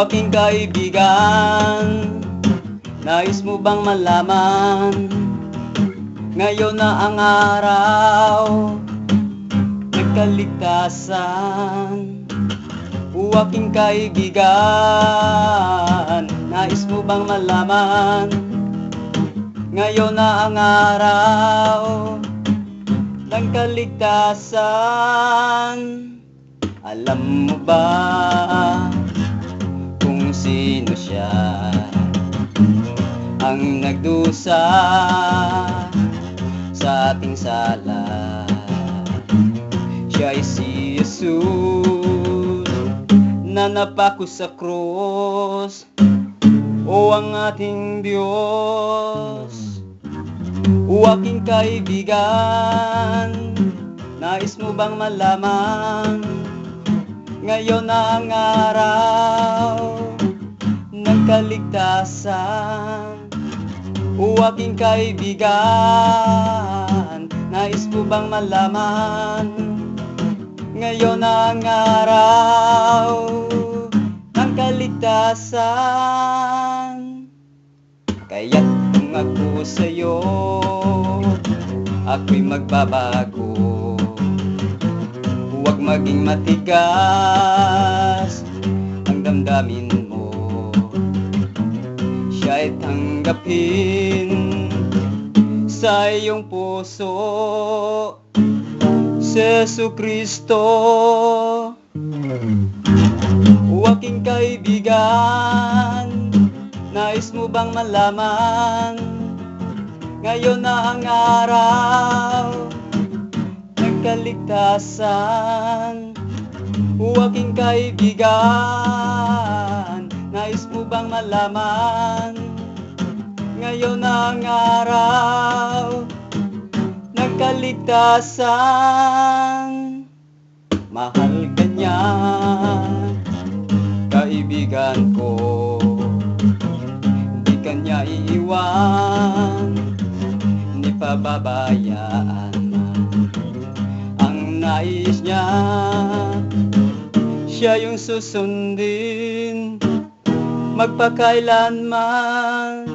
aking kaibigan, nais mo bang malaman? Ngayon na ang araw ng kaligtasan. O aking kaibigan, nais mo bang malaman? Ngayon na ang araw ng kaligtasan. Alam mo ba kung sino siya ang nagdusa sa ating sala? Siya ay si Jesus na napako sa krus. O ang ating Diyos, o aking kaibigan, nais mo bang malaman? Ngayon na ang araw ng kaligtasan. O aking kaibigan, nais mo bang malaman? Ngayon na ang araw ng kaligtasan. Kaya't kung ako sa'yo, ako'y magbabago. Huwag maging matigas ang damdamin mo. Siya'y tanggapin sa iyong puso. Si Jesucristo, o aking kaibigan, nais mo bang malaman? Ngayon na ang araw ng kaligtasan. O aking kaibigan, nais mo bang malaman? Ngayon na ang araw ng kaligtasan. Mahal ka niya, kaibigan ko. Di ka niya iiwan, ni pababayaan. Ang nais niya, siya yung susundin magpakailanman.